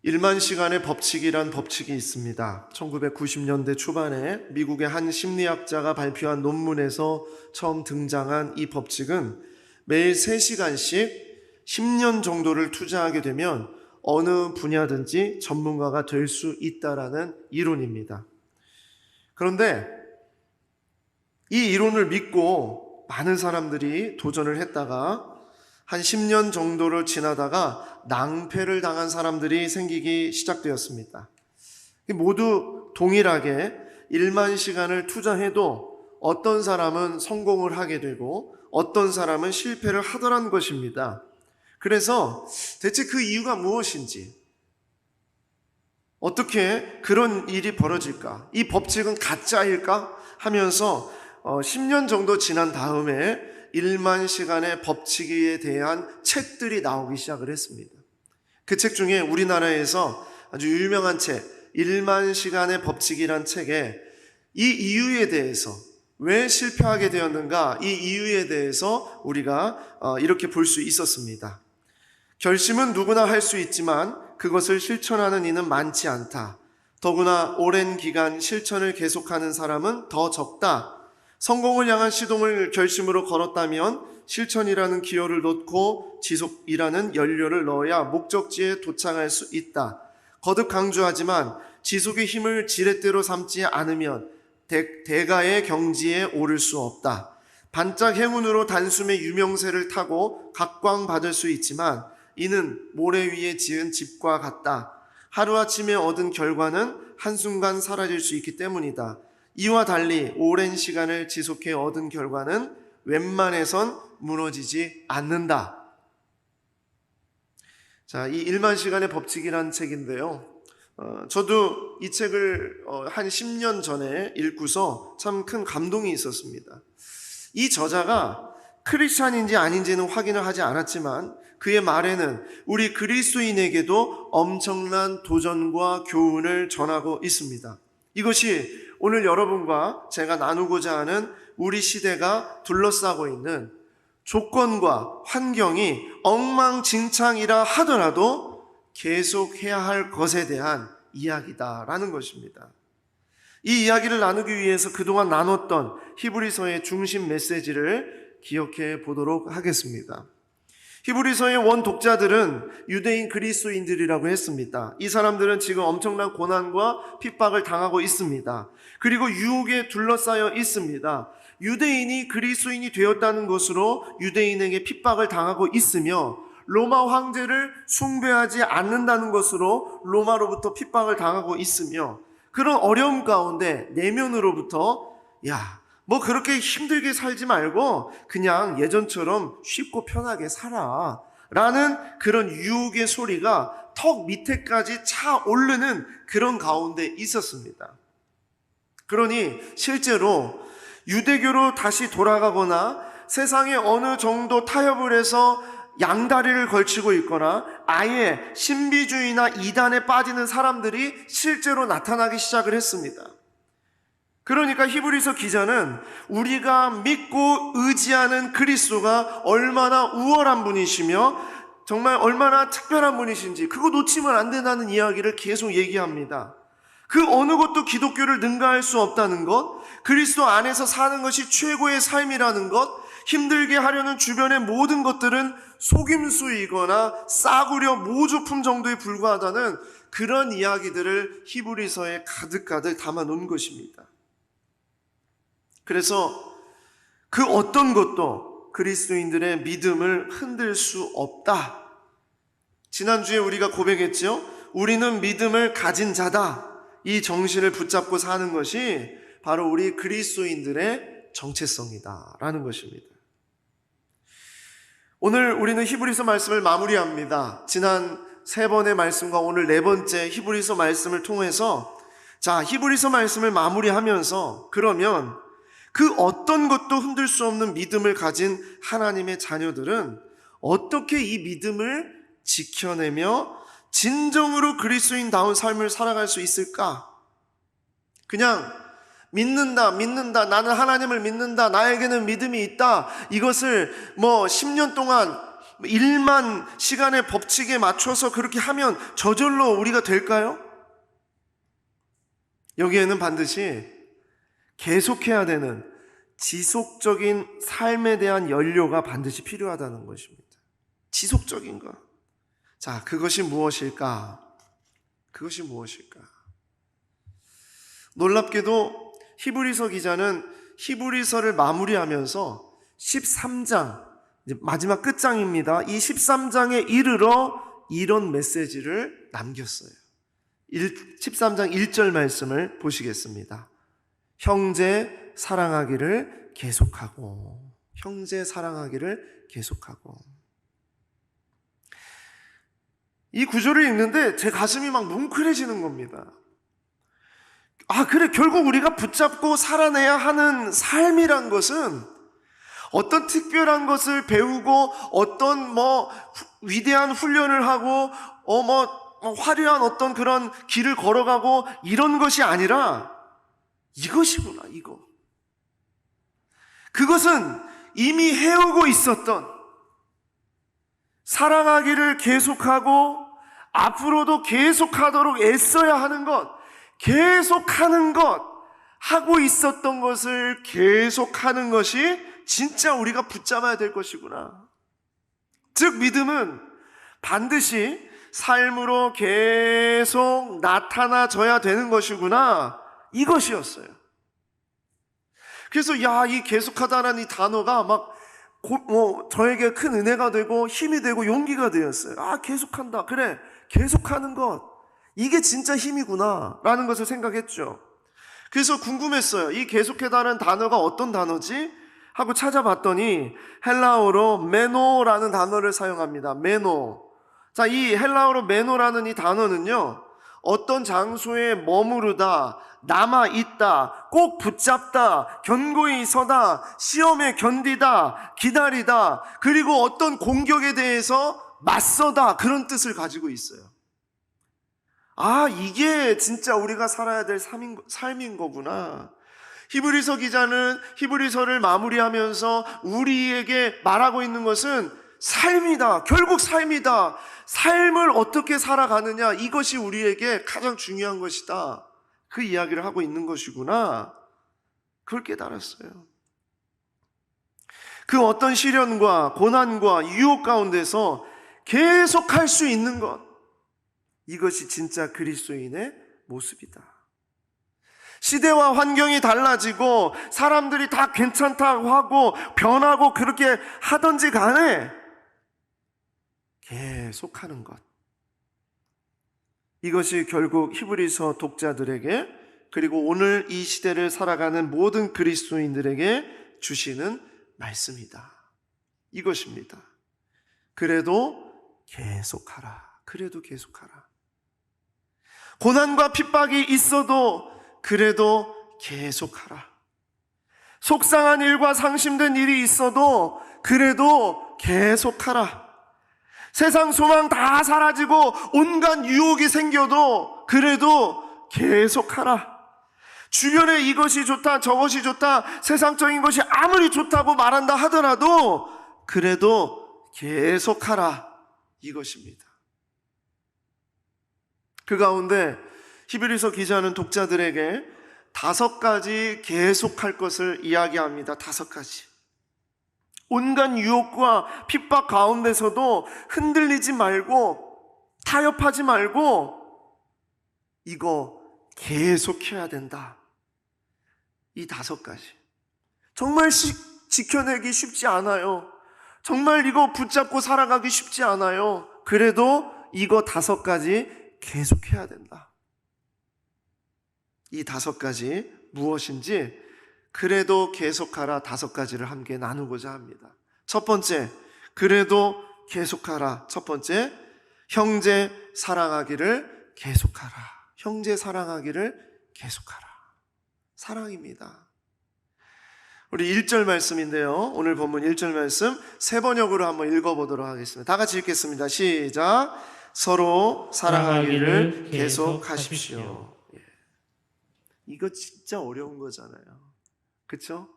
1만 시간의 법칙이란 법칙이 있습니다. 1990년대 초반에 미국의 한 심리학자가 발표한 논문에서 처음 등장한 이 법칙은 매일 3시간씩 10년 정도를 투자하게 되면 어느 분야든지 전문가가 될 수 있다라는 이론입니다. 그런데 이 이론을 믿고 많은 사람들이 도전을 했다가 한 10년 정도를 지나다가 낭패를 당한 사람들이 생기기 시작되었습니다. 모두 동일하게 1만 시간을 투자해도 어떤 사람은 성공을 하게 되고 어떤 사람은 실패를 하더란 것입니다. 그래서 대체 그 이유가 무엇인지, 어떻게 그런 일이 벌어질까? 이 법칙은 가짜일까? 하면서 10년 정도 지난 다음에 1만 시간의 법칙에 대한 책들이 나오기 시작을 했습니다. 그 책 중에 우리나라에서 아주 유명한 책, 1만 시간의 법칙이란 책에 이 이유에 대해서, 왜 실패하게 되었는가, 이 이유에 대해서 우리가 이렇게 볼 수 있었습니다. 결심은 누구나 할 수 있지만 그것을 실천하는 이는 많지 않다. 더구나 오랜 기간 실천을 계속하는 사람은 더 적다. 성공을 향한 시동을 결심으로 걸었다면 실천이라는 기여를 놓고 지속이라는 연료를 넣어야 목적지에 도착할 수 있다. 거듭 강조하지만 지속의 힘을 지렛대로 삼지 않으면 대가의 경지에 오를 수 없다. 반짝 행운으로 단숨에 유명세를 타고 각광받을 수 있지만 이는 모래 위에 지은 집과 같다. 하루아침에 얻은 결과는 한순간 사라질 수 있기 때문이다. 이와 달리 오랜 시간을 지속해 얻은 결과는 웬만해선 무너지지 않는다. 자, 이 1만 시간의 법칙이라는 책인데요. 저도 이 책을 한 10년 전에 읽고서 참 큰 감동이 있었습니다. 이 저자가 크리스찬인지 아닌지는 확인을 하지 않았지만 그의 말에는 우리 그리스도인에게도 엄청난 도전과 교훈을 전하고 있습니다. 이것이 오늘 여러분과 제가 나누고자 하는 우리 시대가 둘러싸고 있는 조건과 환경이 엉망진창이라 하더라도 계속해야 할 것에 대한 이야기다라는 것입니다. 이 이야기를 나누기 위해서 그동안 나눴던 히브리서의 중심 메시지를 기억해 보도록 하겠습니다. 히브리서의 원 독자들은 유대인 그리스도인들이라고 했습니다. 이 사람들은 지금 엄청난 고난과 핍박을 당하고 있습니다. 그리고 유혹에 둘러싸여 있습니다. 유대인이 그리스도인이 되었다는 것으로 유대인에게 핍박을 당하고 있으며 로마 황제를 숭배하지 않는다는 것으로 로마로부터 핍박을 당하고 있으며 그런 어려움 가운데 내면으로부터 뭐 그렇게 힘들게 살지 말고 그냥 예전처럼 쉽고 편하게 살아 라는 그런 유혹의 소리가 턱 밑에까지 차오르는 그런 가운데 있었습니다. 그러니 실제로 유대교로 다시 돌아가거나 세상에 어느 정도 타협을 해서 양다리를 걸치고 있거나 아예 신비주의나 이단에 빠지는 사람들이 실제로 나타나기 시작을 했습니다. 그러니까 히브리서 기자는 우리가 믿고 의지하는 그리스도가 얼마나 우월한 분이시며 정말 얼마나 특별한 분이신지 그거 놓치면 안 된다는 이야기를 계속 얘기합니다. 그 어느 것도 기독교를 능가할 수 없다는 것, 그리스도 안에서 사는 것이 최고의 삶이라는 것, 힘들게 하려는 주변의 모든 것들은 속임수이거나 싸구려 모조품 정도에 불과하다는 그런 이야기들을 히브리서에 가득가득 담아놓은 것입니다. 그래서 그 어떤 것도 그리스도인들의 믿음을 흔들 수 없다. 지난주에 우리가 고백했죠. 우리는 믿음을 가진 자다. 이 정신을 붙잡고 사는 것이 바로 우리 그리스도인들의 정체성이다 라는 것입니다. 오늘 우리는 히브리서 말씀을 마무리합니다. 지난 3번의 말씀과 오늘 4번째 히브리서 말씀을 통해서 히브리서 말씀을 마무리하면서 그러면 그 어떤 것도 흔들 수 없는 믿음을 가진 하나님의 자녀들은 어떻게 이 믿음을 지켜내며 진정으로 그리스도인다운 삶을 살아갈 수 있을까? 그냥 믿는다, 나는 하나님을 믿는다, 나에게는 믿음이 있다, 이것을 10년 동안 일만 시간의 법칙에 맞춰서 그렇게 하면 저절로 우리가 될까요? 여기에는 반드시 계속해야 되는 지속적인 삶에 대한 연료가 반드시 필요하다는 것입니다. 지속적인 것. 자, 그것이 무엇일까? 그것이 무엇일까? 놀랍게도 히브리서 기자는 히브리서를 마무리하면서 13장, 이제 마지막 끝장입니다. 이 13장에 이르러 이런 메시지를 남겼어요. 13장 1절 말씀을 보시겠습니다. 형제 사랑하기를 계속하고, 형제 사랑하기를 계속하고. 이 구절을 읽는데 제 가슴이 막 뭉클해지는 겁니다. 아, 그래, 결국 우리가 붙잡고 살아내야 하는 삶이란 것은 어떤 특별한 것을 배우고 어떤 위대한 훈련을 하고 화려한 어떤 그런 길을 걸어가고 이런 것이 아니라 이것이구나, 이거. 그것은 이미 해오고 있었던 사랑하기를 계속하고 앞으로도 계속하도록 애써야 하는 것, 계속하는 것, 하고 있었던 것을 계속하는 것이 진짜 우리가 붙잡아야 될 것이구나. 즉 믿음은 반드시 삶으로 계속 나타나져야 되는 것이구나, 이것이었어요. 그래서 이 계속하다라는 이 단어가 막 저에게 큰 은혜가 되고 힘이 되고 용기가 되었어요. 아, 계속한다. 그래, 계속하는 것, 이게 진짜 힘이구나 라는 것을 생각했죠. 그래서 궁금했어요. 이 계속해다라는 단어가 어떤 단어지? 하고 찾아봤더니 헬라어로 메노라는 단어를 사용합니다. 메노. 자, 이 헬라어로 메노라는 이 단어는요, 어떤 장소에 머무르다, 남아있다, 꼭 붙잡다, 견고히 서다, 시험에 견디다, 기다리다, 그리고 어떤 공격에 대해서 맞서다, 그런 뜻을 가지고 있어요. 아, 이게 진짜 우리가 살아야 될 삶인 거구나. 히브리서 기자는 히브리서를 마무리하면서 우리에게 말하고 있는 것은 삶이다. 결국 삶이다. 삶을 어떻게 살아가느냐, 이것이 우리에게 가장 중요한 것이다. 그 이야기를 하고 있는 것이구나. 그걸 깨달았어요. 그 어떤 시련과 고난과 유혹 가운데서 계속할 수 있는 것, 이것이 진짜 그리스도인의 모습이다. 시대와 환경이 달라지고 사람들이 다 괜찮다고 하고 변하고 그렇게 하든지 간에 계속하는 것, 이것이 결국 히브리서 독자들에게, 그리고 오늘 이 시대를 살아가는 모든 그리스도인들에게 주시는 말씀이다. 이것입니다. 그래도 계속하라. 그래도 계속하라. 고난과 핍박이 있어도 그래도 계속하라. 속상한 일과 상심된 일이 있어도 그래도 계속하라. 세상 소망 다 사라지고 온갖 유혹이 생겨도 그래도 계속하라. 주변에 이것이 좋다, 저것이 좋다, 세상적인 것이 아무리 좋다고 말한다 하더라도 그래도 계속하라. 이것입니다. 그 가운데 히브리서 기자는 독자들에게 5가지 계속할 것을 이야기합니다. 5가지. 온갖 유혹과 핍박 가운데서도 흔들리지 말고 타협하지 말고 이거 계속해야 된다. 이 5가지. 정말 지켜내기 쉽지 않아요. 정말 이거 붙잡고 살아가기 쉽지 않아요. 그래도 이거 5가지 계속해야 된다. 이 5가지 무엇인지 그래도 계속하라 5가지를 함께 나누고자 합니다. 첫 번째, 그래도 계속하라. 첫 번째, 형제 사랑하기를 계속하라. 형제 사랑하기를 계속하라. 사랑입니다. 우리 1절 말씀인데요, 오늘 본문 1절 말씀 3번역으로 한번 읽어보도록 하겠습니다. 다 같이 읽겠습니다. 시작. 서로 사랑하기를 계속하십시오. 예. 이거 진짜 어려운 거잖아요. 그렇죠?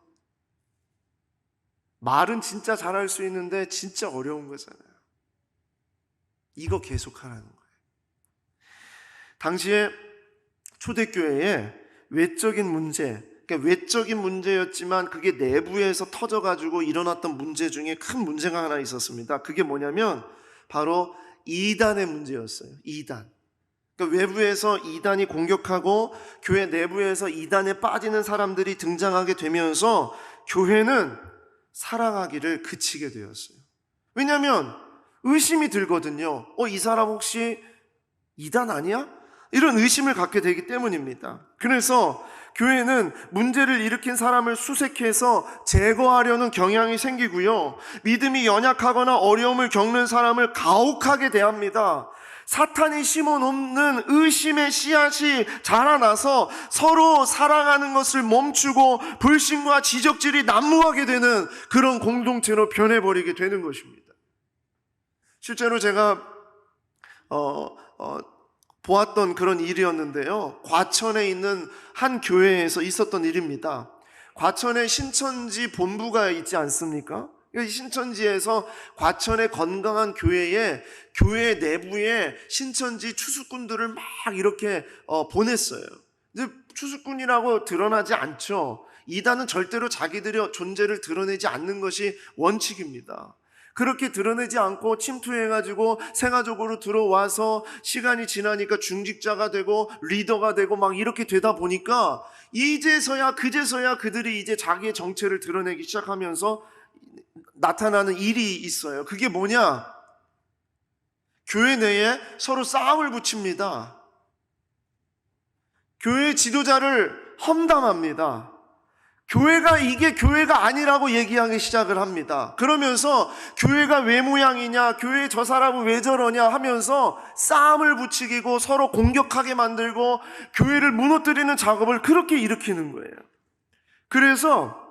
말은 진짜 잘할 수 있는데 진짜 어려운 거잖아요. 이거 계속하라는 거예요. 당시에 초대교회에 외적인 문제, 그러니까 외적인 문제였지만 그게 내부에서 터져가지고 일어났던 문제 중에 큰 문제가 하나 있었습니다. 그게 뭐냐면 바로 이단의 문제였어요. 이단. 그러니까 외부에서 이단이 공격하고 교회 내부에서 이단에 빠지는 사람들이 등장하게 되면서 교회는 사랑하기를 그치게 되었어요. 왜냐하면 의심이 들거든요. 이 사람 혹시 이단 아니야? 이런 의심을 갖게 되기 때문입니다. 그래서 교회는 문제를 일으킨 사람을 수색해서 제거하려는 경향이 생기고요. 믿음이 연약하거나 어려움을 겪는 사람을 가혹하게 대합니다. 사탄이 심어놓는 의심의 씨앗이 자라나서 서로 사랑하는 것을 멈추고 불신과 지적질이 난무하게 되는 그런 공동체로 변해버리게 되는 것입니다. 실제로 제가 보았던 그런 일이었는데요. 과천에 있는 한 교회에서 있었던 일입니다. 과천에 신천지 본부가 있지 않습니까? 이 신천지에서 과천의 건강한 교회에 교회 내부에 신천지 추수꾼들을 막 이렇게 보냈어요. 근데 추수꾼이라고 드러나지 않죠. 이단은 절대로 자기들의 존재를 드러내지 않는 것이 원칙입니다. 그렇게 드러내지 않고 침투해가지고 생활적으로 들어와서 시간이 지나니까 중직자가 되고 리더가 되고 막 이렇게 되다 보니까 이제서야 그제서야 그들이 이제 자기의 정체를 드러내기 시작하면서 나타나는 일이 있어요. 그게 뭐냐? 교회 내에 서로 싸움을 붙입니다. 교회 지도자를 험담합니다. 이게 교회가 아니라고 얘기하기 시작을 합니다. 그러면서 교회가 왜 모양이냐, 교회 저 사람은 왜 저러냐 하면서 싸움을 부추기고 서로 공격하게 만들고 교회를 무너뜨리는 작업을 그렇게 일으키는 거예요. 그래서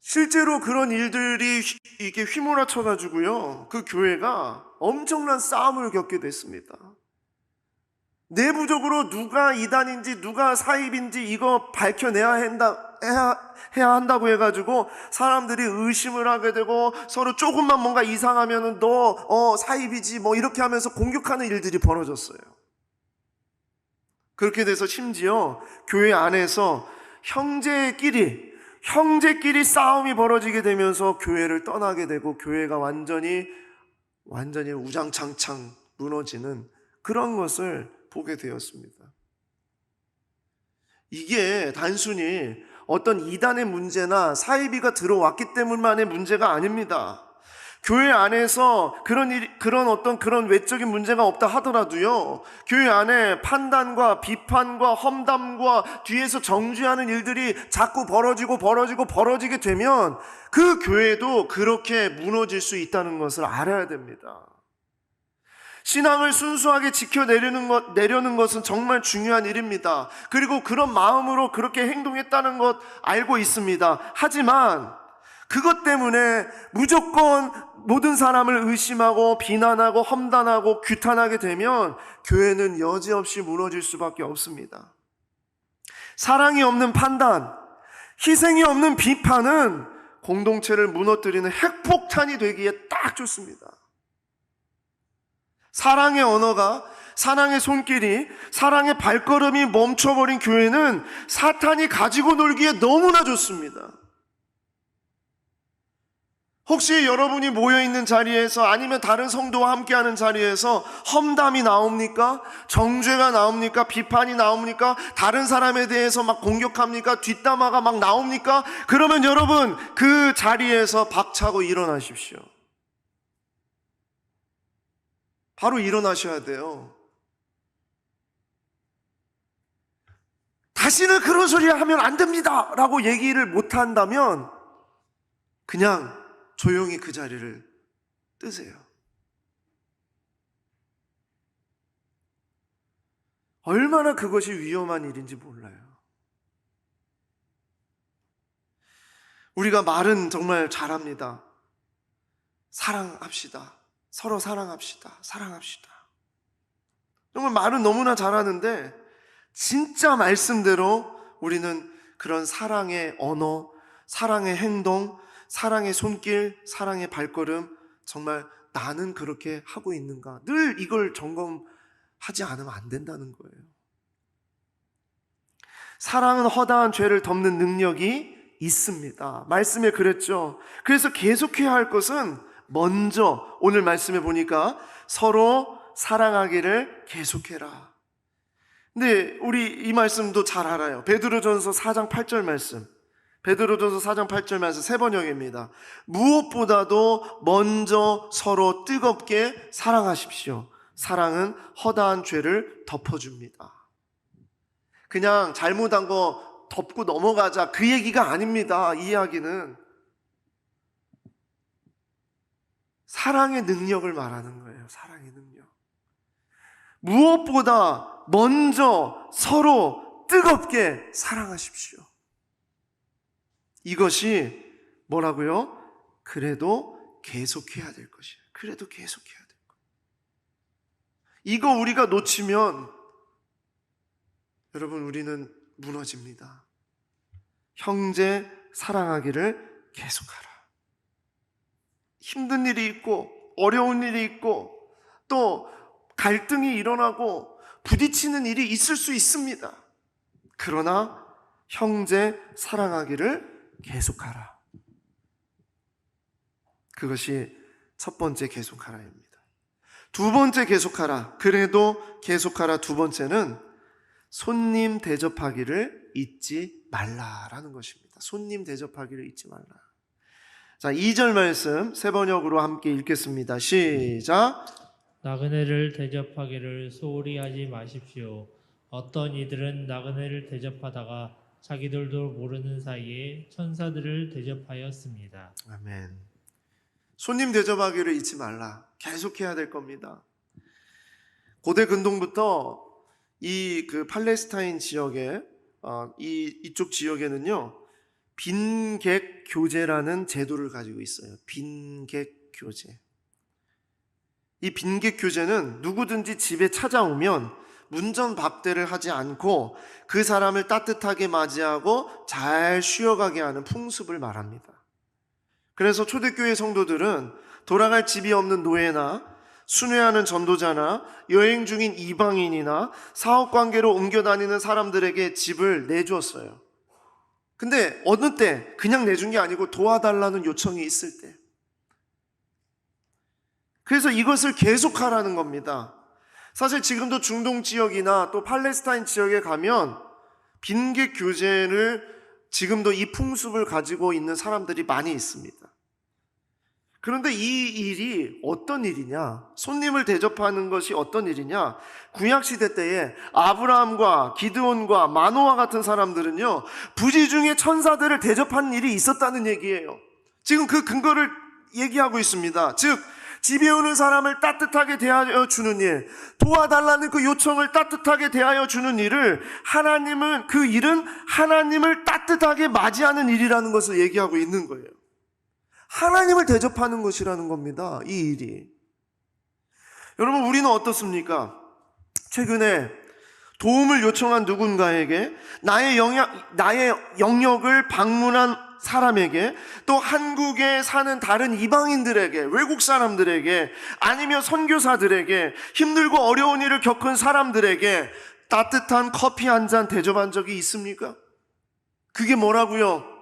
실제로 그런 일들이 이게 휘몰아쳐가지고요, 그 교회가 엄청난 싸움을 겪게 됐습니다. 내부적으로 누가 이단인지 누가 사입인지 이거 밝혀내야 해야 한다고 해가지고 사람들이 의심을 하게 되고 서로 조금만 뭔가 이상하면은 너 사입이지 뭐 이렇게 하면서 공격하는 일들이 벌어졌어요. 그렇게 돼서 심지어 교회 안에서 형제끼리 싸움이 벌어지게 되면서 교회를 떠나게 되고 교회가 완전히 우장창창 무너지는 그런 것을 보게 되었습니다. 이게 단순히 어떤 이단의 문제나 사이비가 들어왔기 때문만의 문제가 아닙니다. 교회 안에서 그런 외적인 문제가 없다 하더라도요, 교회 안에 판단과 비판과 험담과 뒤에서 정죄하는 일들이 자꾸 벌어지게 되면 그 교회도 그렇게 무너질 수 있다는 것을 알아야 됩니다. 신앙을 순수하게 지켜내려는 것은 정말 중요한 일입니다. 그리고 그런 마음으로 그렇게 행동했다는 것 알고 있습니다. 하지만 그것 때문에 무조건 모든 사람을 의심하고 비난하고 험담하고 규탄하게 되면 교회는 여지없이 무너질 수밖에 없습니다. 사랑이 없는 판단, 희생이 없는 비판은 공동체를 무너뜨리는 핵폭탄이 되기에 딱 좋습니다. 사랑의 언어가, 사랑의 손길이, 사랑의 발걸음이 멈춰버린 교회는 사탄이 가지고 놀기에 너무나 좋습니다. 혹시 여러분이 모여있는 자리에서 아니면 다른 성도와 함께하는 자리에서 험담이 나옵니까? 정죄가 나옵니까? 비판이 나옵니까? 다른 사람에 대해서 막 공격합니까? 뒷담화가 막 나옵니까? 그러면 여러분 그 자리에서 박차고 일어나십시오. 바로 일어나셔야 돼요. 다시는 그런 소리 하면 안 됩니다 라고 얘기를 못한다면 그냥 조용히 그 자리를 뜨세요. 얼마나 그것이 위험한 일인지 몰라요. 우리가 말은 정말 잘합니다. 사랑합시다. 서로 사랑합시다. 정말 말은 너무나 잘하는데 진짜 말씀대로 우리는 그런 사랑의 언어, 사랑의 행동, 사랑의 손길, 사랑의 발걸음 정말 나는 그렇게 하고 있는가? 늘 이걸 점검하지 않으면 안 된다는 거예요. 사랑은 허다한 죄를 덮는 능력이 있습니다. 말씀에 그랬죠. 그래서 계속해야 할 것은 먼저 오늘 말씀에 보니까 서로 사랑하기를 계속해라. 근데 우리 이 말씀도 잘 알아요. 베드로전서 4장 8절 말씀. 베드로전서 4장 8절 말씀 세 번역입니다. 무엇보다도 먼저 서로 뜨겁게 사랑하십시오. 사랑은 허다한 죄를 덮어줍니다. 그냥 잘못한 거 덮고 넘어가자, 그 얘기가 아닙니다. 이 이야기는 사랑의 능력을 말하는 거예요. 사랑의 능력. 무엇보다 먼저 서로 뜨겁게 사랑하십시오. 이것이 뭐라고요? 그래도 계속해야 될 것이에요. 그래도 계속해야 될 것. 이거 우리가 놓치면 여러분, 우리는 무너집니다. 형제 사랑하기를 계속하라. 힘든 일이 있고 어려운 일이 있고 또 갈등이 일어나고 부딪히는 일이 있을 수 있습니다. 그러나 형제 사랑하기를 계속하라. 그것이 첫 번째 계속하라입니다. 두 번째 계속하라. 그래도 계속하라. 두 번째는 손님 대접하기를 잊지 말라라는 것입니다. 손님 대접하기를 잊지 말라. 자, 2절 말씀 세 번역으로 함께 읽겠습니다. 시작. 나그네를 대접하기를 소홀히 하지 마십시오. 어떤 이들은 나그네를 대접하다가 자기들도 모르는 사이에 천사들을 대접하였습니다. 아멘. 손님 대접하기를 잊지 말라. 계속해야 될 겁니다. 고대 근동부터 이 팔레스타인 지역에 이쪽 지역에는요, 빈객 교제라는 제도를 가지고 있어요. 빈객 교제. 이 빈객 교제는 누구든지 집에 찾아오면 문전박대를 하지 않고 그 사람을 따뜻하게 맞이하고 잘 쉬어가게 하는 풍습을 말합니다. 그래서 초대교회 성도들은 돌아갈 집이 없는 노예나 순회하는 전도자나 여행 중인 이방인이나 사업관계로 옮겨다니는 사람들에게 집을 내주었어요. 근데 어느 때 그냥 내준 게 아니고 도와달라는 요청이 있을 때. 그래서 이것을 계속하라는 겁니다. 사실 지금도 중동 지역이나 또 팔레스타인 지역에 가면 빈객 교제를 지금도 이 풍습을 가지고 있는 사람들이 많이 있습니다. 그런데 이 일이 어떤 일이냐? 손님을 대접하는 것이 어떤 일이냐? 구약시대 때에 아브라함과 기드온과 마노아 같은 사람들은요, 부지중에 천사들을 대접하는 일이 있었다는 얘기예요. 지금 그 근거를 얘기하고 있습니다. 즉, 집에 오는 사람을 따뜻하게 대하여 주는 일, 도와달라는 그 요청을 따뜻하게 대하여 주는 일을 그 일은 하나님을 따뜻하게 맞이하는 일이라는 것을 얘기하고 있는 거예요. 하나님을 대접하는 것이라는 겁니다. 이 일이. 여러분, 우리는 어떻습니까? 최근에 도움을 요청한 누군가에게, 나의 영역을 방문한 사람에게, 또 한국에 사는 다른 이방인들에게, 외국 사람들에게, 아니면 선교사들에게, 힘들고 어려운 일을 겪은 사람들에게 따뜻한 커피 한 잔 대접한 적이 있습니까? 그게 뭐라고요?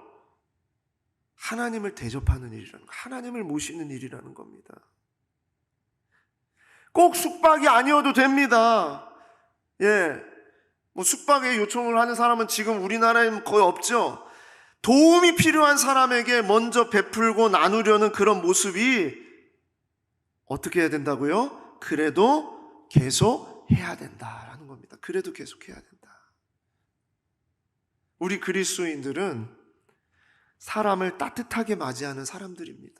하나님을 대접하는 일이라는 거, 하나님을 모시는 일이라는 겁니다. 꼭 숙박이 아니어도 됩니다. 숙박에 요청을 하는 사람은 지금 우리나라에는 거의 없죠. 도움이 필요한 사람에게 먼저 베풀고 나누려는 그런 모습이 어떻게 해야 된다고요? 그래도 계속 해야 된다라는 겁니다. 그래도 계속 해야 된다. 우리 그리스도인들은 사람을 따뜻하게 맞이하는 사람들입니다.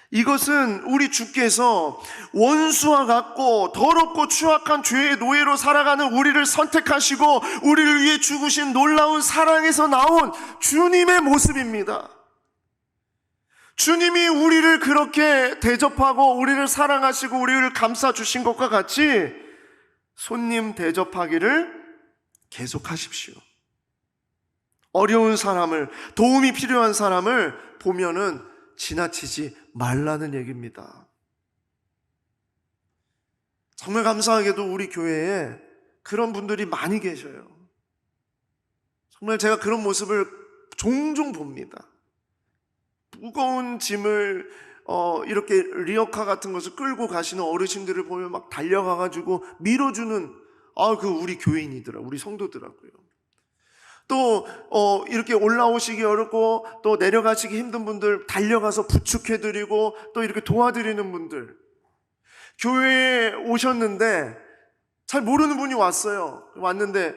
이것은 우리 주께서 원수와 같고 더럽고 추악한 죄의 노예로 살아가는 우리를 선택하시고 우리를 위해 죽으신 놀라운 사랑에서 나온 주님의 모습입니다. 주님이 우리를 그렇게 대접하고 우리를 사랑하시고 우리를 감싸주신 것과 같이 손님 대접하기를 계속하십시오. 어려운 사람을, 도움이 필요한 사람을 보면은 지나치지 말라는 얘기입니다. 정말 감사하게도 우리 교회에 그런 분들이 많이 계셔요. 정말 제가 그런 모습을 종종 봅니다. 무거운 짐을 이렇게 리어카 같은 것을 끌고 가시는 어르신들을 보면 막 달려가가지고 밀어주는 그 우리 교인이더라, 우리 성도더라고요. 또 이렇게 올라오시기 어렵고 또 내려가시기 힘든 분들 달려가서 부축해드리고 또 이렇게 도와드리는 분들, 교회에 오셨는데 잘 모르는 분이 왔는데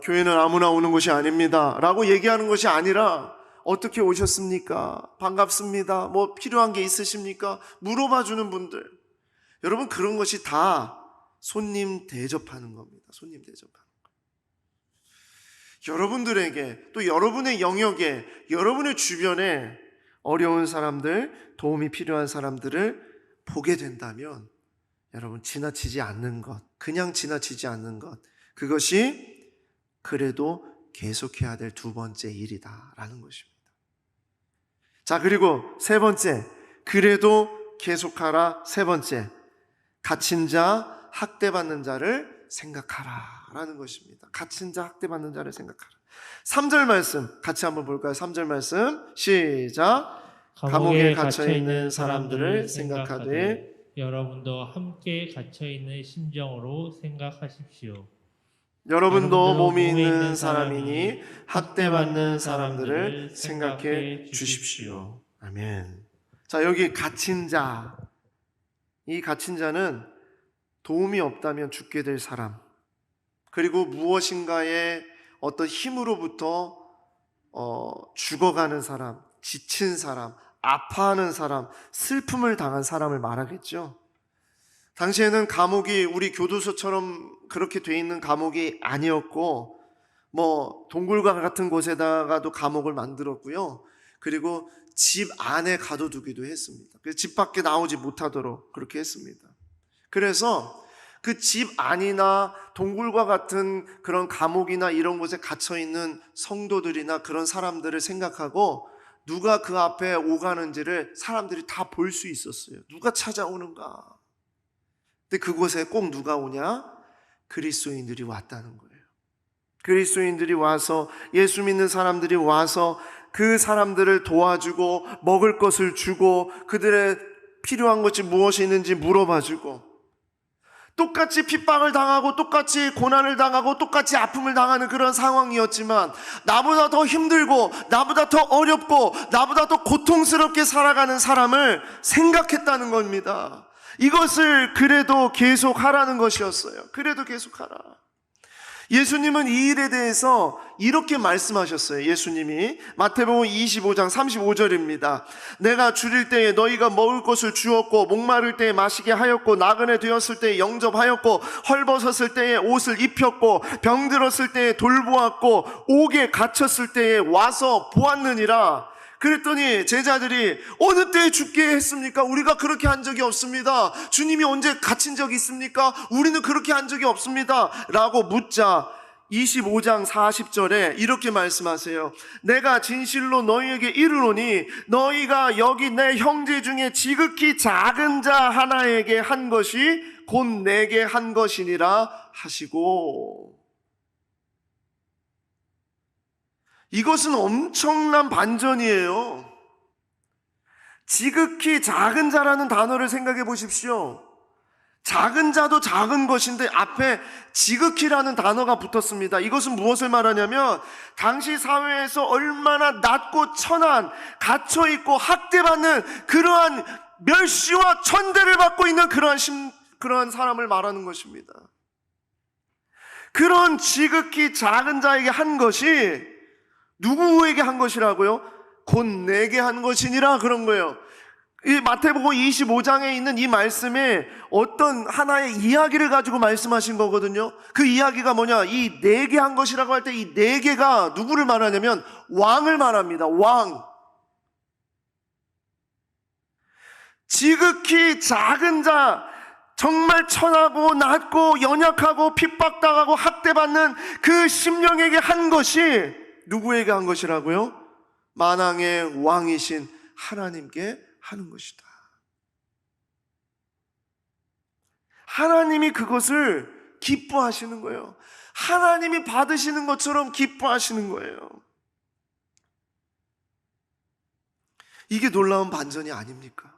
교회는 아무나 오는 곳이 아닙니다 라고 얘기하는 것이 아니라 어떻게 오셨습니까? 반갑습니다. 뭐 필요한 게 있으십니까? 물어봐 주는 분들. 여러분, 그런 것이 다 손님 대접하는 겁니다. 손님 대접하는 거. 여러분들에게 또 여러분의 영역에 여러분의 주변에 어려운 사람들, 도움이 필요한 사람들을 보게 된다면 여러분, 지나치지 않는 것, 그냥 지나치지 않는 것, 그것이 그래도 계속해야 될 두 번째 일이다라는 것입니다. 자, 그리고 세 번째, 그래도 계속하라. 세 번째, 갇힌 자, 학대받는 자를 생각하라 라는 것입니다. 갇힌 자, 학대받는 자를 생각하라. 3절 말씀 같이 한번 볼까요? 3절 말씀 시작. 감옥에 갇혀있는 사람들을 생각하되 여러분도 함께 갇혀있는 심정으로 생각하십시오. 여러분도 몸이 있는 사람이니 학대받는 사람들을 생각해 주십시오. 아멘. 자, 여기 갇힌 자, 이 갇힌 자는 도움이 없다면 죽게 될 사람, 그리고 무엇인가의 어떤 힘으로부터 죽어가는 사람, 지친 사람, 아파하는 사람, 슬픔을 당한 사람을 말하겠죠. 당시에는 감옥이 우리 교도소처럼 그렇게 돼 있는 감옥이 아니었고, 뭐 동굴과 같은 곳에다가도 감옥을 만들었고요. 그리고 집 안에 가둬두기도 했습니다. 그래서 집 밖에 나오지 못하도록 그렇게 했습니다. 그래서 그 집 안이나 동굴과 같은 그런 감옥이나 이런 곳에 갇혀 있는 성도들이나 그런 사람들을 생각하고 누가 그 앞에 오가는지를 사람들이 다 볼 수 있었어요. 누가 찾아오는가. 근데 그곳에 꼭 누가 오냐? 그리스도인들이 왔다는 거예요. 그리스도인들이 와서, 예수 믿는 사람들이 와서 그 사람들을 도와주고 먹을 것을 주고 그들의 필요한 것이 무엇이 있는지 물어봐주고, 똑같이 핍박을 당하고 똑같이 고난을 당하고 똑같이 아픔을 당하는 그런 상황이었지만 나보다 더 힘들고 나보다 더 어렵고 나보다 더 고통스럽게 살아가는 사람을 생각했다는 겁니다. 이것을 그래도 계속하라는 것이었어요. 그래도 계속하라. 예수님은 이 일에 대해서 이렇게 말씀하셨어요. 예수님이 마태복음 25장 35절입니다. 내가 줄일 때에 너희가 먹을 것을 주었고 목마를 때에 마시게 하였고 나그네 되었을 때에 영접하였고 헐벗었을 때에 옷을 입혔고 병들었을 때에 돌보았고 옥에 갇혔을 때에 와서 보았느니라. 그랬더니 제자들이 어느 때에 죽게 했습니까? 우리가 그렇게 한 적이 없습니다. 주님이 언제 갇힌 적이 있습니까? 우리는 그렇게 한 적이 없습니다 라고 묻자 25장 40절에 이렇게 말씀하세요. 내가 진실로 너희에게 이르노니 너희가 여기 내 형제 중에 지극히 작은 자 하나에게 한 것이 곧 내게 한 것이니라 하시고, 이것은 엄청난 반전이에요. 지극히 작은 자라는 단어를 생각해 보십시오. 작은 자도 작은 것인데 앞에 지극히라는 단어가 붙었습니다. 이것은 무엇을 말하냐면 당시 사회에서 얼마나 낮고 천한, 갇혀있고 학대받는 그러한 멸시와 천대를 받고 있는 그러한 사람을 말하는 것입니다. 그런 지극히 작은 자에게 한 것이 누구에게 한 것이라고요? 곧 내게 한 것이니라 그런 거예요. 이 마태복음 25장에 있는 이 말씀에 어떤 하나의 이야기를 가지고 말씀하신 거거든요. 그 이야기가 뭐냐? 이 내게 한 것이라고 할 때 이 네 개가 누구를 말하냐면 왕을 말합니다. 왕. 지극히 작은 자, 정말 천하고 낮고 연약하고 핍박당하고 학대받는 그 심령에게 한 것이 누구에게 한 것이라고요? 만왕의 왕이신 하나님께 하는 것이다. 하나님이 그것을 기뻐하시는 거예요. 하나님이 받으시는 것처럼 기뻐하시는 거예요. 이게 놀라운 반전이 아닙니까?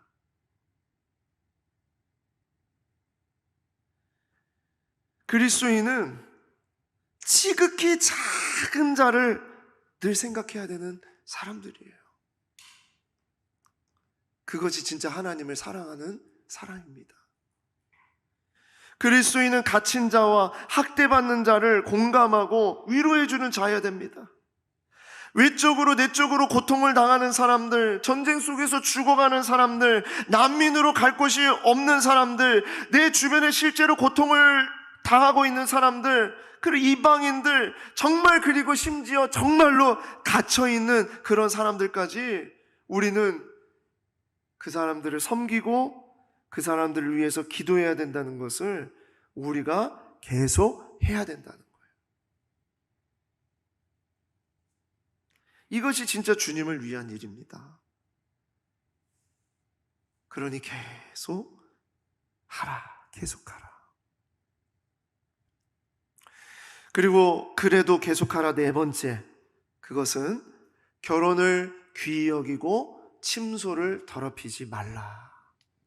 그리스도인은 지극히 작은 자를 늘 생각해야 되는 사람들이에요. 그것이 진짜 하나님을 사랑하는 사랑입니다. 그리스도인은 갇힌 자와 학대받는 자를 공감하고 위로해주는 자여야 됩니다. 외적으로 내적으로 고통을 당하는 사람들, 전쟁 속에서 죽어가는 사람들, 난민으로 갈 곳이 없는 사람들, 내 주변에 실제로 고통을 당하고 있는 사람들, 그리고 이방인들, 정말 그리고 심지어 정말로 갇혀있는 그런 사람들까지 우리는 그 사람들을 섬기고 그 사람들을 위해서 기도해야 된다는 것을 우리가 계속 해야 된다는 거예요. 이것이 진짜 주님을 위한 일입니다. 그러니 계속 하라, 계속하라. 그리고 그래도 계속하라 네 번째, 그것은 결혼을 귀히 여기고 침소를 더럽히지 말라.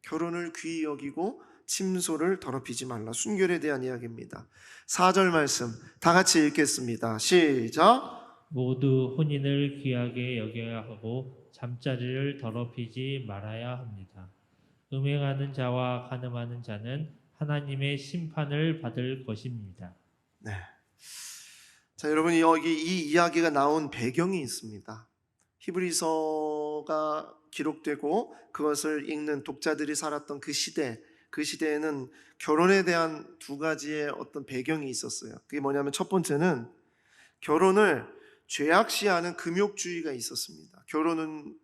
결혼을 귀히 여기고 침소를 더럽히지 말라. 순결에 대한 이야기입니다. 4절 말씀 다 같이 읽겠습니다. 시작. 모두 혼인을 귀하게 여겨야 하고 잠자리를 더럽히지 말아야 합니다. 음행하는 자와 간음하는 자는 하나님의 심판을 받을 것입니다. 네. 자, 여러분 여기 이 이야기가 나온 배경이 있습니다. 히브리서가 기록되고 그것을 읽는 독자들이 살았던 그 시대에는 결혼에 대한 두 가지의 어떤 배경이 있었어요. 그게 뭐냐면 첫 번째는 결혼을 죄악시하는 금욕주의가 있었습니다. 결혼은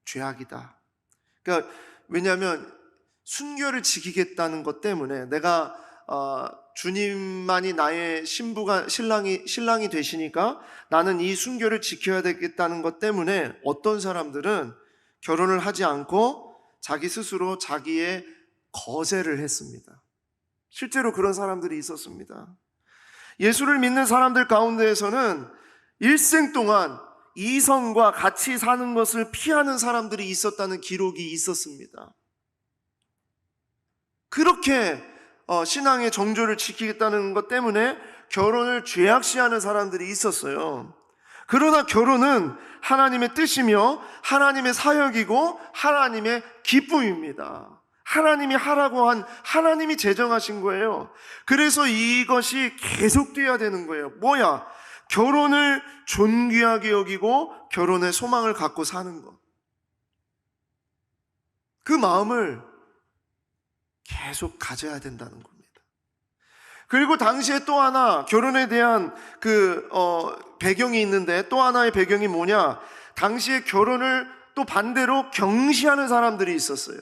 죄악이다. 그러니까 왜냐하면 순결을 지키겠다는 것 때문에 내가 주님만이 나의 신랑이 되시니까 나는 이 순결을 지켜야 되겠다는 것 때문에 어떤 사람들은 결혼을 하지 않고 자기 스스로 자기의 거제를 했습니다. 실제로 그런 사람들이 있었습니다. 예수를 믿는 사람들 가운데에서는 일생 동안 이성과 같이 사는 것을 피하는 사람들이 있었다는 기록이 있었습니다. 그렇게 신앙의 정조를 지키겠다는 것 때문에 결혼을 죄악시하는 사람들이 있었어요. 그러나 결혼은 하나님의 뜻이며 하나님의 사역이고 하나님의 기쁨입니다. 하나님이 하라고 한, 하나님이 제정하신 거예요. 그래서 이것이 계속돼야 되는 거예요. 뭐야? 결혼을 존귀하게 여기고 결혼의 소망을 갖고 사는 것. 그 마음을 계속 가져야 된다는 겁니다. 그리고 당시에 또 하나 결혼에 대한 배경이 있는데, 또 하나의 배경이 뭐냐? 당시에 결혼을 또 반대로 경시하는 사람들이 있었어요.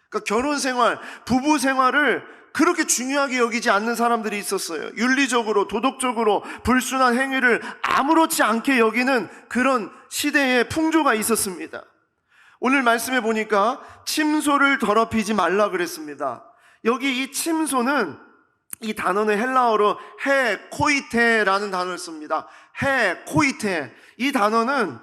그러니까 결혼 생활, 부부 생활을 그렇게 중요하게 여기지 않는 사람들이 있었어요. 윤리적으로, 도덕적으로 불순한 행위를 아무렇지 않게 여기는 그런 시대의 풍조가 있었습니다. 오늘 말씀해 보니까 침소를 더럽히지 말라 그랬습니다. 여기 이 침소는, 이 단어는 헬라어로 헤코이테라는 단어를 씁니다. 헤코이테. 이 단어는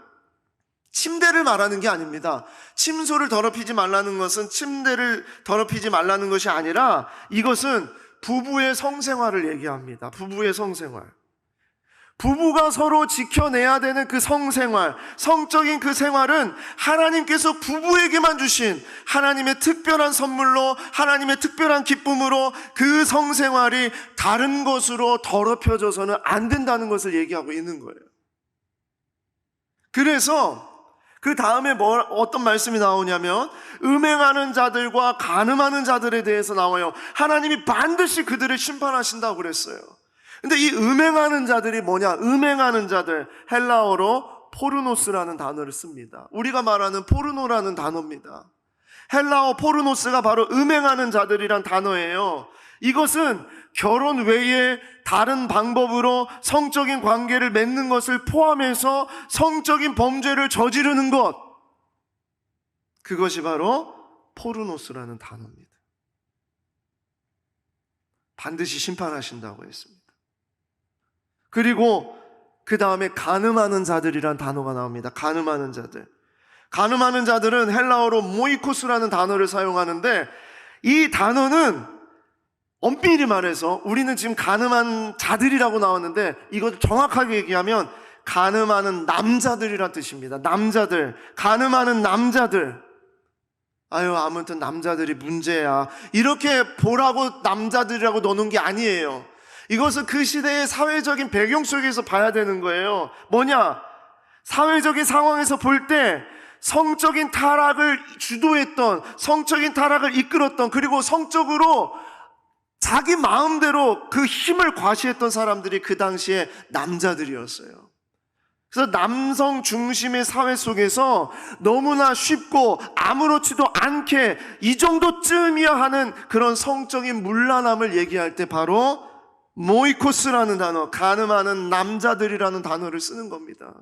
침대를 말하는 게 아닙니다. 침소를 더럽히지 말라는 것은 침대를 더럽히지 말라는 것이 아니라 이것은 부부의 성생활을 얘기합니다. 부부의 성생활. 부부가 서로 지켜내야 되는 그 성생활, 성적인 그 생활은 하나님께서 부부에게만 주신 하나님의 특별한 선물로, 하나님의 특별한 기쁨으로 그 성생활이 다른 것으로 더럽혀져서는 안 된다는 것을 얘기하고 있는 거예요. 그래서 그 다음에 어떤 말씀이 나오냐면 음행하는 자들과 간음하는 자들에 대해서 나와요. 하나님이 반드시 그들을 심판하신다고 그랬어요. 근데 이 음행하는 자들이 뭐냐? 음행하는 자들, 헬라어로 포르노스라는 단어를 씁니다. 우리가 말하는 포르노라는 단어입니다. 헬라어 포르노스가 바로 음행하는 자들이란 단어예요. 이것은 결혼 외에 다른 방법으로 성적인 관계를 맺는 것을 포함해서 성적인 범죄를 저지르는 것, 그것이 바로 포르노스라는 단어입니다. 반드시 심판하신다고 했습니다. 그리고 그 다음에 가늠하는 자들이란 단어가 나옵니다. 가늠하는 자들. 가늠하는 자들은 헬라어로 모이코스라는 단어를 사용하는데, 이 단어는 엄밀히 말해서 우리는 지금 가늠한 자들이라고 나왔는데, 이걸 정확하게 얘기하면 가늠하는 남자들이란 뜻입니다. 남자들, 가늠하는 남자들. 아유, 아무튼 남자들이 문제야, 이렇게 보라고 남자들이라고 넣는 게 아니에요. 이것은 그 시대의 사회적인 배경 속에서 봐야 되는 거예요. 뭐냐? 사회적인 상황에서 볼 때 성적인 타락을 주도했던, 성적인 타락을 이끌었던, 그리고 성적으로 자기 마음대로 그 힘을 과시했던 사람들이 그 당시에 남자들이었어요. 그래서 남성 중심의 사회 속에서 너무나 쉽고 아무렇지도 않게 이 정도쯤이야 하는 그런 성적인 문란함을 얘기할 때 바로 모이코스라는 단어, 가늠하는 남자들이라는 단어를 쓰는 겁니다.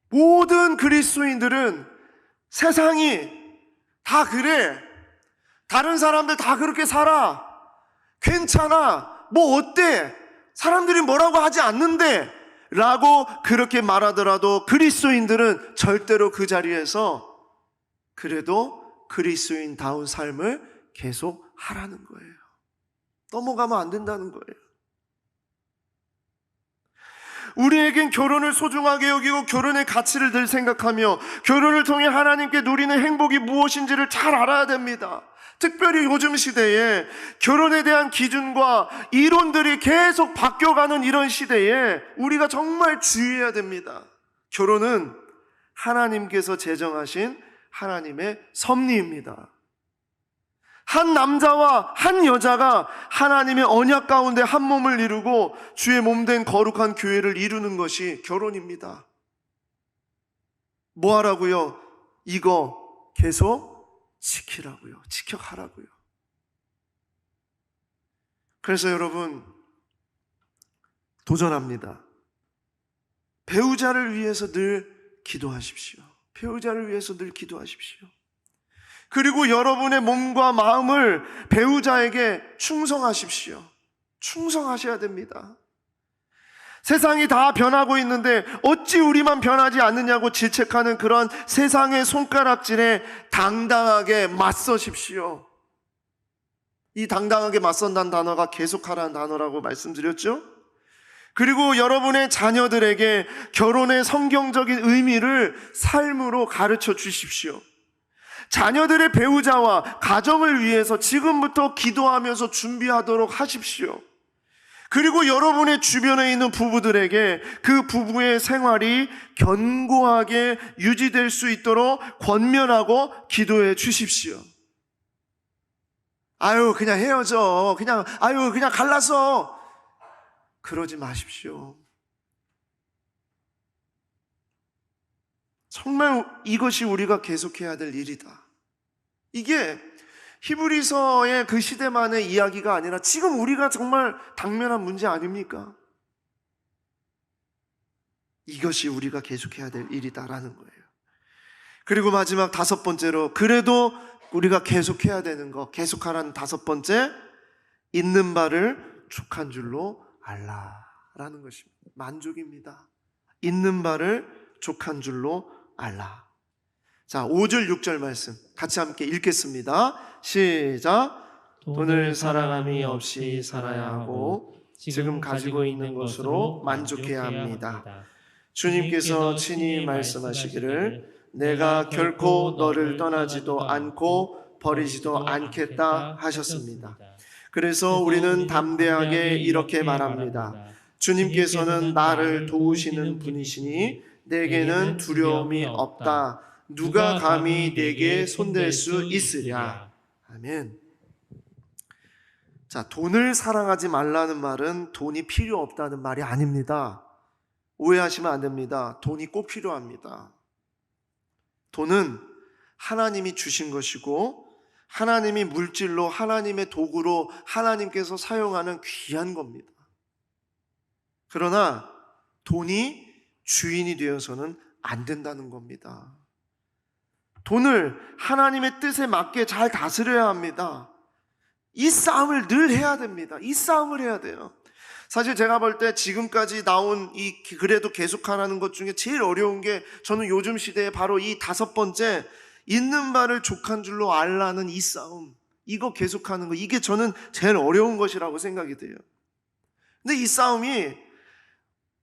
모든 그리스도인들은 세상이 다 그래, 다른 사람들 다 그렇게 살아, 괜찮아, 뭐 어때, 사람들이 뭐라고 하지 않는데 라고 그렇게 말하더라도 그리스도인들은 절대로 그 자리에서 그래도 그리스도인다운 삶을 계속 하라는 거예요. 넘어가면 안 된다는 거예요. 우리에겐 결혼을 소중하게 여기고 결혼의 가치를 늘 생각하며 결혼을 통해 하나님께 누리는 행복이 무엇인지를 잘 알아야 됩니다. 특별히 요즘 시대에 결혼에 대한 기준과 이론들이 계속 바뀌어가는 이런 시대에 우리가 정말 주의해야 됩니다. 결혼은 하나님께서 제정하신 하나님의 섭리입니다. 한 남자와 한 여자가 하나님의 언약 가운데 한 몸을 이루고 주의 몸된 거룩한 교회를 이루는 것이 결혼입니다. 뭐 하라고요? 이거 계속 지키라고요. 지켜가라고요. 그래서 여러분, 도전합니다. 배우자를 위해서 늘 기도하십시오. 배우자를 위해서 늘 기도하십시오. 그리고 여러분의 몸과 마음을 배우자에게 충성하십시오. 충성하셔야 됩니다. 세상이 다 변하고 있는데 어찌 우리만 변하지 않느냐고 질책하는 그런 세상의 손가락질에 당당하게 맞서십시오. 이 당당하게 맞선다는 단어가 계속하라는 단어라고 말씀드렸죠? 그리고 여러분의 자녀들에게 결혼의 성경적인 의미를 삶으로 가르쳐 주십시오. 자녀들의 배우자와 가정을 위해서 지금부터 기도하면서 준비하도록 하십시오. 그리고 여러분의 주변에 있는 부부들에게 그 부부의 생활이 견고하게 유지될 수 있도록 권면하고 기도해 주십시오. 아유, 그냥 헤어져. 그냥 갈라서. 그러지 마십시오. 정말 이것이 우리가 계속해야 될 일이다. 이게 히브리서의 그 시대만의 이야기가 아니라 지금 우리가 정말 당면한 문제 아닙니까? 이것이 우리가 계속해야 될 일이다라는 거예요. 그리고 마지막 다섯 번째로, 그래도 우리가 계속해야 되는 거, 계속하라는 다섯 번째, 있는 바를 족한 줄로 알라라는 것입니다. 만족입니다. 있는 바를 족한 줄로 알라. 자, 5절 6절 말씀 같이 함께 읽겠습니다. 시작. 돈을 사랑함이 없이 살아야 하고 지금 가지고 있는 것으로 만족해야 합니다. 주님께서 친히 말씀하시기를 내가 결코 너를 떠나지도 않고 버리지도 않겠다 하셨습니다. 그래서 우리는 담대하게 이렇게 말합니다. 주님께서는 나를 도우시는 분이시니 내게는 두려움이 없다. 누가 감히 내게 손댈 수 있으랴. 아멘. 자, 돈을 사랑하지 말라는 말은 돈이 필요 없다는 말이 아닙니다. 오해하시면 안 됩니다. 돈이 꼭 필요합니다. 돈은 하나님이 주신 것이고 하나님이 물질로, 하나님의 도구로 하나님께서 사용하는 귀한 겁니다. 그러나 돈이 주인이 되어서는 안 된다는 겁니다. 돈을 하나님의 뜻에 맞게 잘 다스려야 합니다. 이 싸움을 늘 해야 됩니다. 이 싸움을 해야 돼요. 사실 제가 볼 때 지금까지 나온 이 그래도 계속하라는 것 중에 제일 어려운 게 저는 요즘 시대에 바로 이 5번째 있는 바를 족한 줄로 알라는 이 싸움, 이거 계속하는 거, 이게 저는 제일 어려운 것이라고 생각이 돼요. 근데 이 싸움이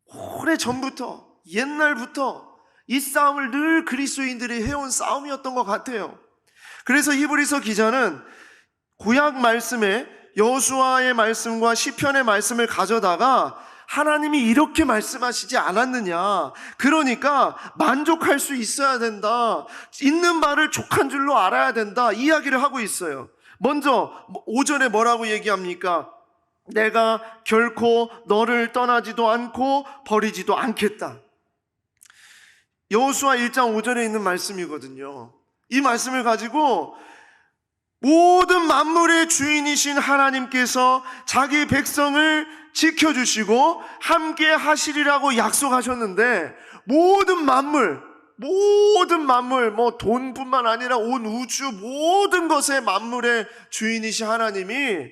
오래전부터, 옛날부터 이 싸움을 늘 그리스도인들이 해온 싸움이었던 것 같아요. 그래서 히브리서 기자는 구약 말씀에 여호수아의 말씀과 시편의 말씀을 가져다가 하나님이 이렇게 말씀하시지 않았느냐, 그러니까 만족할 수 있어야 된다, 있는 바를 족한 줄로 알아야 된다, 이야기를 하고 있어요. 먼저 5절에 뭐라고 얘기합니까? 내가 결코 너를 떠나지도 않고 버리지도 않겠다. 여호수아 1장 5절에 있는 말씀이거든요. 이 말씀을 가지고 모든 만물의 주인이신 하나님께서 자기 백성을 지켜주시고 함께 하시리라고 약속하셨는데, 모든 만물, 뭐 돈뿐만 아니라 온 우주 모든 것의 만물의 주인이신 하나님이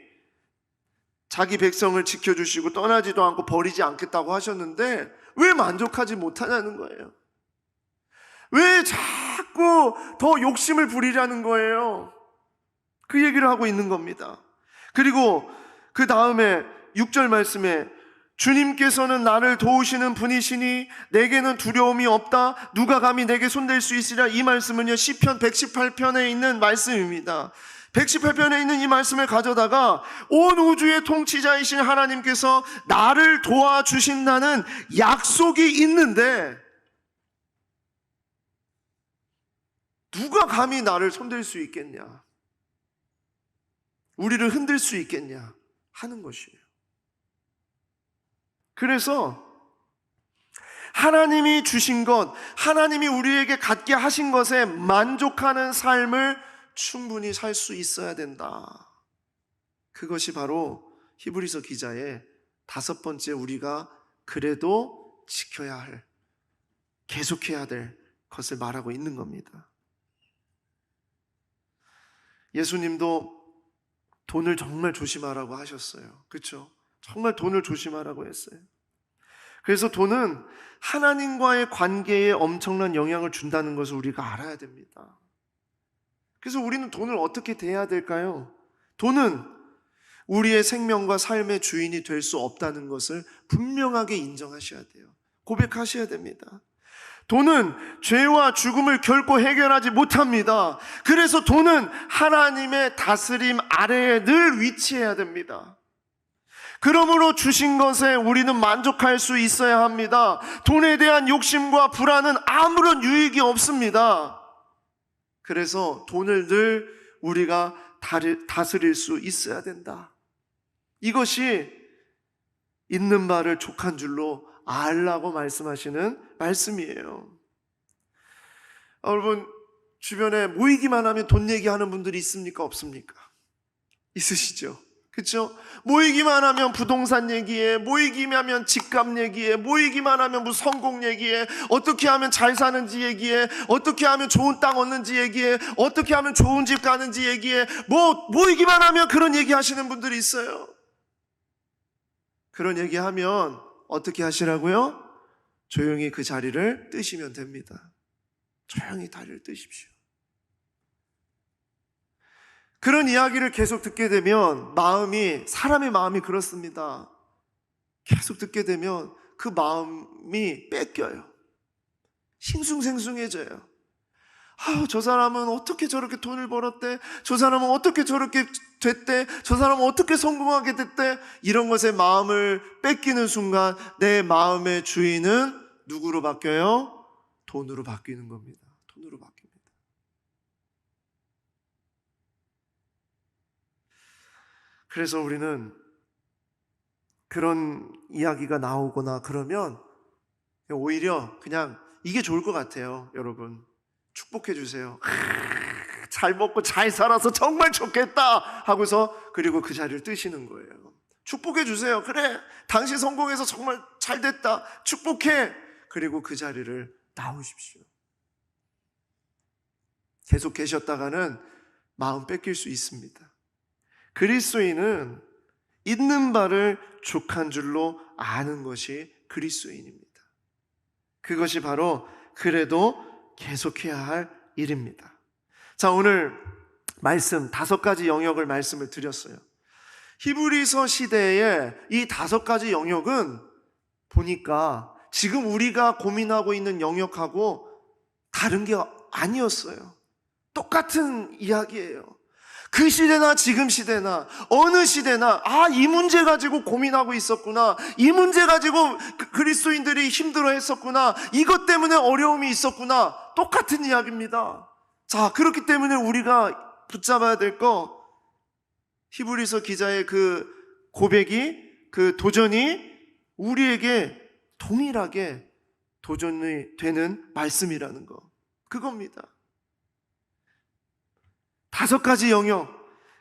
자기 백성을 지켜주시고 떠나지도 않고 버리지 않겠다고 하셨는데 왜 만족하지 못하냐는 거예요. 왜 자꾸 더 욕심을 부리려는 거예요. 그 얘기를 하고 있는 겁니다. 그리고 그 다음에 6절 말씀에 주님께서는 나를 도우시는 분이시니 내게는 두려움이 없다. 누가 감히 내게 손댈 수 있으랴. 이 말씀은요, 시편 118편에 있는 말씀입니다. 118편에 있는 이 말씀을 가져다가 온 우주의 통치자이신 하나님께서 나를 도와주신다는 약속이 있는데 누가 감히 나를 손댈 수 있겠냐, 우리를 흔들 수 있겠냐 하는 것이에요. 그래서 하나님이 주신 것, 하나님이 우리에게 갖게 하신 것에 만족하는 삶을 충분히 살 수 있어야 된다. 그것이 바로 히브리서 기자의 5번째 우리가 그래도 지켜야 할, 계속해야 될 것을 말하고 있는 겁니다. 예수님도 돈을 정말 조심하라고 하셨어요. 그렇죠? 정말 돈을 조심하라고 했어요. 그래서 돈은 하나님과의 관계에 엄청난 영향을 준다는 것을 우리가 알아야 됩니다. 그래서 우리는 돈을 어떻게 대해야 될까요? 돈은 우리의 생명과 삶의 주인이 될 수 없다는 것을 분명하게 인정하셔야 돼요. 고백하셔야 됩니다. 돈은 죄와 죽음을 결코 해결하지 못합니다. 그래서 돈은 하나님의 다스림 아래에 늘 위치해야 됩니다. 그러므로 주신 것에 우리는 만족할 수 있어야 합니다. 돈에 대한 욕심과 불안은 아무런 유익이 없습니다. 그래서 돈을 늘 우리가 다스릴 수 있어야 된다. 이것이 있는 바를 족한 줄로 알라고 말씀하시는 말씀이에요. 여러분, 주변에 모이기만 하면 돈 얘기하는 분들이 있습니까? 없습니까? 있으시죠? 그렇죠? 모이기만 하면 부동산 얘기해, 모이기만 하면 집값 얘기해, 모이기만 하면 무슨 성공 얘기해, 어떻게 하면 잘 사는지 얘기해, 어떻게 하면 좋은 땅 얻는지 얘기해, 어떻게 하면 좋은 집 가는지 얘기해. 모이기만 하면 그런 얘기 하시는 분들이 있어요. 그런 얘기하면 어떻게 하시라고요? 조용히 그 자리를 뜨시면 됩니다. 조용히 자리를 뜨십시오. 그런 이야기를 계속 듣게 되면 사람의 마음이 그렇습니다. 계속 듣게 되면 그 마음이 뺏겨요. 싱숭생숭해져요. 저 사람은 어떻게 저렇게 돈을 벌었대? 저 사람은 어떻게 저렇게 됐대? 저 사람은 어떻게 성공하게 됐대? 이런 것에 마음을 뺏기는 순간 내 마음의 주인은 누구로 바뀌어요? 돈으로 바뀌는 겁니다. 돈으로 바뀝니다. 그래서 우리는 그런 이야기가 나오거나 그러면 오히려 그냥 이게 좋을 것 같아요. 여러분, 축복해 주세요. 잘 먹고 잘 살아서 정말 좋겠다 하고서 그리고 그 자리를 뜨시는 거예요. 축복해 주세요. 그래, 당신 성공해서 정말 잘됐다, 축복해. 그리고 그 자리를 나오십시오. 계속 계셨다가는 마음 뺏길 수 있습니다. 그리스도인은 있는 바를 족한 줄로 아는 것이 그리스도인입니다. 그것이 바로 그래도 계속해야 할 일입니다. 자, 오늘 말씀 5가지 영역을 말씀을 드렸어요. 히브리서 시대에 이 5가지 영역은 보니까 지금 우리가 고민하고 있는 영역하고 다른 게 아니었어요. 똑같은 이야기예요. 그 시대나 지금 시대나 어느 시대나 이 문제 가지고 고민하고 있었구나, 이 문제 가지고 그리스도인들이 힘들어 했었구나, 이것 때문에 어려움이 있었구나, 똑같은 이야기입니다. 자, 그렇기 때문에 우리가 붙잡아야 될 거, 히브리서 기자의 그 고백이, 그 도전이 우리에게 동일하게 도전이 되는 말씀이라는 거, 그겁니다. 5가지 영역,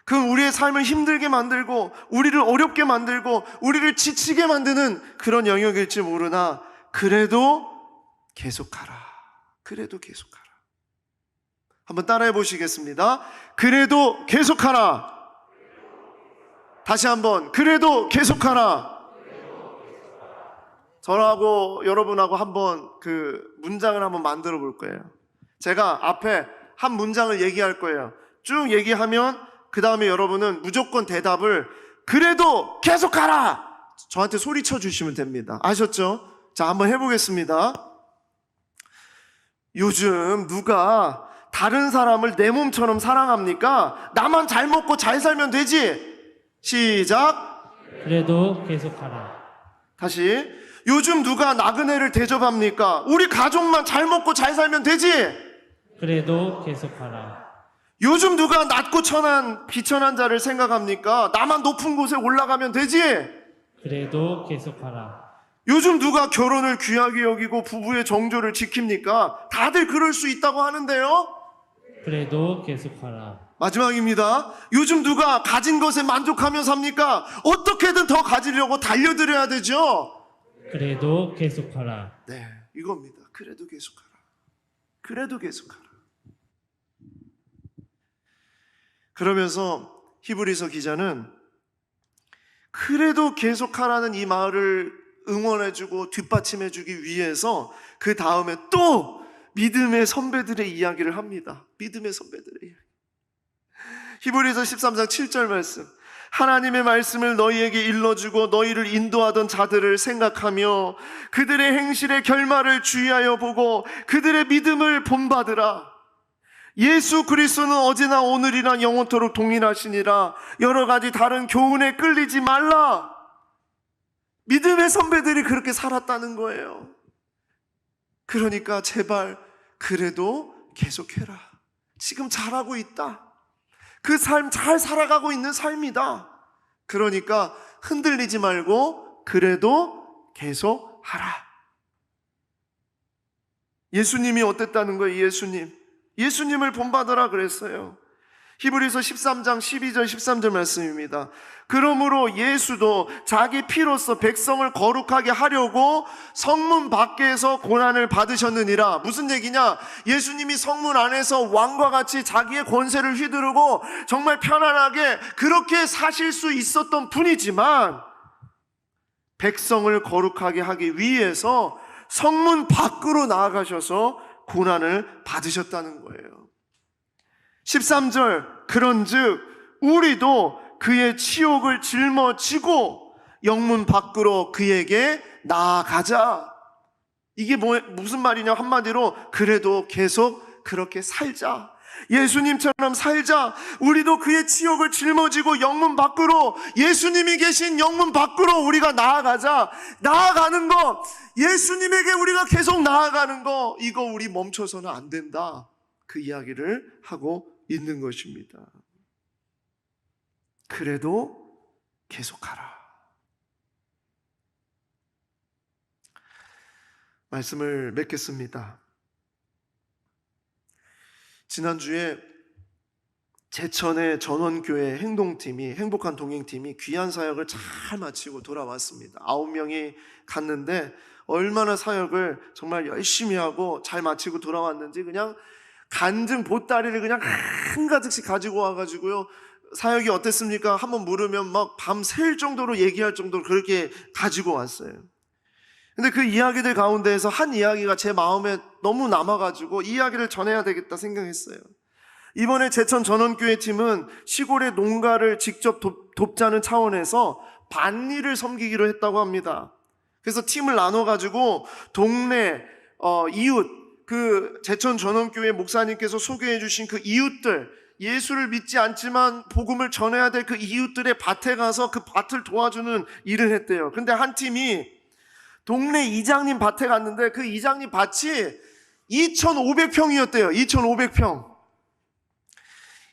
그건 우리의 삶을 힘들게 만들고 우리를 어렵게 만들고 우리를 지치게 만드는 그런 영역일지 모르나 그래도 계속하라. 그래도 계속하라. 한번 따라해 보시겠습니다. 그래도 계속하라. 다시 한번, 그래도 계속하라. 저하고 여러분하고 한번 그 문장을 한번 만들어 볼 거예요. 제가 앞에 한 문장을 얘기할 거예요. 쭉 얘기하면 그 다음에 여러분은 무조건 대답을 그래도 계속하라! 저한테 소리쳐 주시면 됩니다. 아셨죠? 자, 한번 해보겠습니다. 요즘 누가 다른 사람을 내 몸처럼 사랑합니까? 나만 잘 먹고 잘 살면 되지. 시작. 그래도 계속하라. 다시. 요즘 누가 나그네를 대접합니까? 우리 가족만 잘 먹고 잘 살면 되지. 그래도 계속하라. 요즘 누가 낮고 비천한 자를 생각합니까? 나만 높은 곳에 올라가면 되지. 그래도 계속하라. 요즘 누가 결혼을 귀하게 여기고 부부의 정조를 지킵니까? 다들 그럴 수 있다고 하는데요. 그래도 계속하라. 마지막입니다. 요즘 누가 가진 것에 만족하며 삽니까? 어떻게든 더 가지려고 달려들어야 되죠. 그래도 계속하라. 네, 이겁니다. 그래도 계속하라. 그래도 계속하라. 그러면서 히브리서 기자는 그래도 계속하라는 이 말을 응원해주고 뒷받침해주기 위해서 그 다음에 또 믿음의 선배들의 이야기를 합니다. 믿음의 선배들의 이야기. 히브리서 13장 7절 말씀. 하나님의 말씀을 너희에게 일러주고 너희를 인도하던 자들을 생각하며 그들의 행실의 결말을 주의하여 보고 그들의 믿음을 본받으라. 예수 그리스도는 어제나 오늘이나 영원토록 동일하시니라. 여러 가지 다른 교훈에 끌리지 말라. 믿음의 선배들이 그렇게 살았다는 거예요. 그러니까 제발 그래도 계속해라. 지금 잘하고 있다. 그 삶 잘 살아가고 있는 삶이다. 그러니까 흔들리지 말고 그래도 계속하라. 예수님이 어땠다는 거예요? 예수님을 본받으라 그랬어요. 히브리서 13장 12절 13절 말씀입니다. 그러므로 예수도 자기 피로써 백성을 거룩하게 하려고 성문 밖에서 고난을 받으셨느니라. 무슨 얘기냐? 예수님이 성문 안에서 왕과 같이 자기의 권세를 휘두르고 정말 편안하게 그렇게 사실 수 있었던 분이지만 백성을 거룩하게 하기 위해서 성문 밖으로 나아가셔서 고난을 받으셨다는 거예요. 13절 그런즉 우리도 그의 치욕을 짊어지고 영문 밖으로 그에게 나아가자. 이게 무슨 말이냐? 한마디로 그래도 계속 그렇게 살자. 예수님처럼 살자. 우리도 그의 치욕을 짊어지고 영문 밖으로, 예수님이 계신 영문 밖으로 우리가 나아가자. 나아가는 거, 예수님에게 우리가 계속 나아가는 거, 이거 우리 멈춰서는 안 된다. 그 이야기를 하고 있는 것입니다. 그래도 계속하라. 말씀을 맺겠습니다. 지난주에 제천의 전원교회 행동팀이, 행복한 동행팀이 귀한 사역을 잘 마치고 돌아왔습니다. 9명이 갔는데 얼마나 사역을 정말 열심히 하고 잘 마치고 돌아왔는지 그냥 간증 보따리를 그냥 한가득씩 가지고 와가지고요, 사역이 어땠습니까? 한번 물으면 막 밤샐 정도로 얘기할 정도로 그렇게 가지고 왔어요. 근데 그 이야기들 가운데에서 한 이야기가 제 마음에 너무 남아가지고 이 이야기를 전해야 되겠다 생각했어요. 이번에 제천 전원교회 팀은 시골의 농가를 직접 돕자는 차원에서 밭일을 섬기기로 했다고 합니다. 그래서 팀을 나눠가지고 동네 이웃, 그 제천 전원교회 목사님께서 소개해 주신 그 이웃들, 예수를 믿지 않지만 복음을 전해야 될 그 이웃들의 밭에 가서 그 밭을 도와주는 일을 했대요. 근데 한 팀이 동네 이장님 밭에 갔는데 그 이장님 밭이 2,500평이었대요. 2,500평.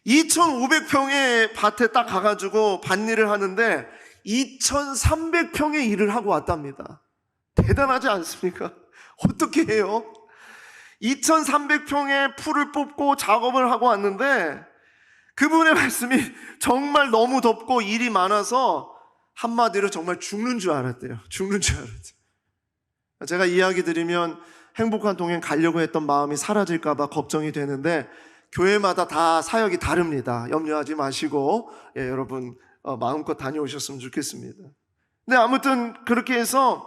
2,500평의 밭에 딱 가가지고 밭일을 하는데 2,300평의 일을 하고 왔답니다. 대단하지 않습니까? 어떻게 해요? 2,300평의 풀을 뽑고 작업을 하고 왔는데 그분의 말씀이 정말 너무 덥고 일이 많아서 한마디로 정말 죽는 줄 알았대요. 죽는 줄 알았대요. 제가 이야기 드리면 행복한 동행 가려고 했던 마음이 사라질까 봐 걱정이 되는데 교회마다 다 사역이 다릅니다. 염려하지 마시고 여러분 마음껏 다녀오셨으면 좋겠습니다. 근데 아무튼 그렇게 해서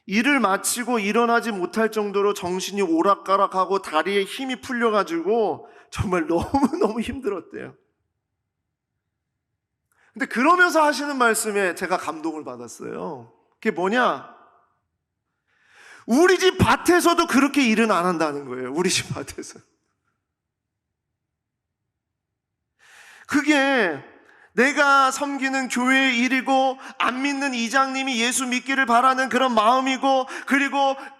일을 마치고 일어나지 못할 정도로 정신이 오락가락하고 다리에 힘이 풀려가지고 정말 너무너무 힘들었대요. 근데 그러면서 하시는 말씀에 제가 감동을 받았어요. 그게 뭐냐? 우리 집 밭에서도 그렇게 일은 안 한다는 거예요. 우리 집 밭에서. 그게 내가 섬기는 교회의 일이고 안 믿는 이장님이 예수 믿기를 바라는 그런 마음이고, 그리고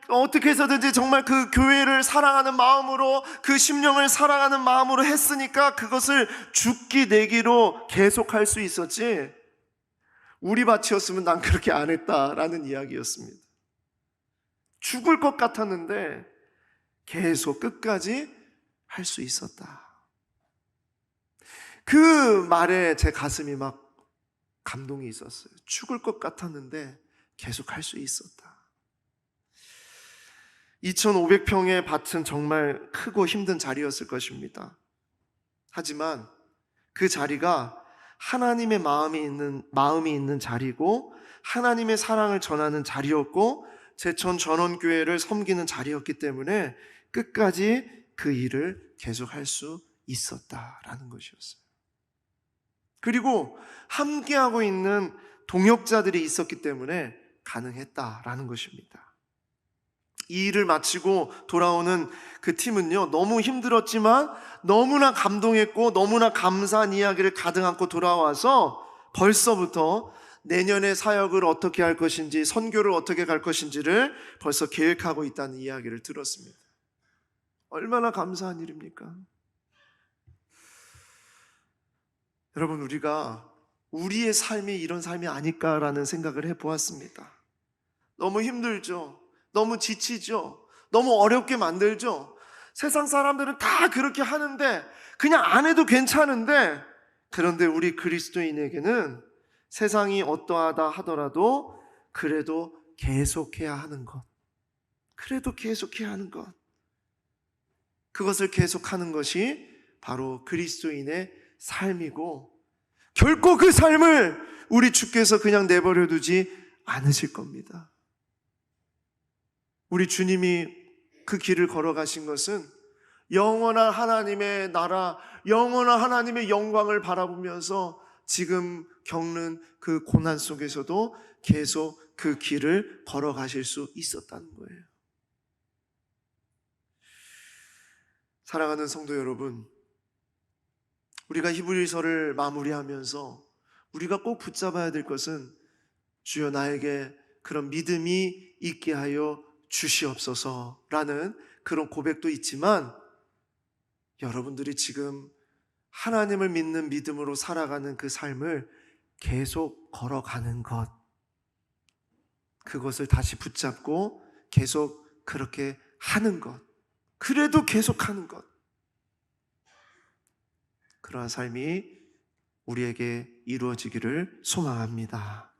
어떻게 해서든지 정말 그 교회를 사랑하는 마음으로, 그 심령을 사랑하는 마음으로 했으니까 그것을 죽기 내기로 계속할 수 있었지, 우리 밭이었으면 난 그렇게 안 했다라는 이야기였습니다. 죽을 것 같았는데 계속 끝까지 할 수 있었다. 그 말에 제 가슴이 막 감동이 있었어요. 죽을 것 같았는데 계속 할 수 있었다. 2,500평의 밭은 정말 크고 힘든 자리였을 것입니다. 하지만 그 자리가 하나님의 마음이 있는 자리고, 하나님의 사랑을 전하는 자리였고, 제천 전원교회를 섬기는 자리였기 때문에 끝까지 그 일을 계속할 수 있었다라는 것이었어요. 그리고 함께하고 있는 동역자들이 있었기 때문에 가능했다라는 것입니다. 이 일을 마치고 돌아오는 그 팀은요, 너무 힘들었지만 너무나 감동했고 너무나 감사한 이야기를 가득 안고 돌아와서 벌써부터 내년에 사역을 어떻게 할 것인지, 선교를 어떻게 갈 것인지를 벌써 계획하고 있다는 이야기를 들었습니다. 얼마나 감사한 일입니까? 여러분, 우리가 우리의 삶이 이런 삶이 아닐까라는 생각을 해보았습니다. 너무 힘들죠. 너무 지치죠. 너무 어렵게 만들죠. 세상 사람들은 다 그렇게 하는데, 그냥 안 해도 괜찮은데, 그런데 우리 그리스도인에게는 세상이 어떠하다 하더라도 그래도 계속해야 하는 것, 그래도 계속해야 하는 것, 그것을 계속하는 것이 바로 그리스도인의 삶이고, 결코 그 삶을 우리 주께서 그냥 내버려 두지 않으실 겁니다. 우리 주님이 그 길을 걸어가신 것은 영원한 하나님의 나라, 영원한 하나님의 영광을 바라보면서 지금 겪는 그 고난 속에서도 계속 그 길을 걸어가실 수 있었다는 거예요. 사랑하는 성도 여러분, 우리가 히브리서를 마무리하면서 우리가 꼭 붙잡아야 될 것은, 주여 나에게 그런 믿음이 있게 하여 주시옵소서라는 그런 고백도 있지만, 여러분들이 지금 하나님을 믿는 믿음으로 살아가는 그 삶을 계속 걸어가는 것, 그것을 다시 붙잡고 계속 그렇게 하는 것, 그래도 계속 하는 것, 그러한 삶이 우리에게 이루어지기를 소망합니다.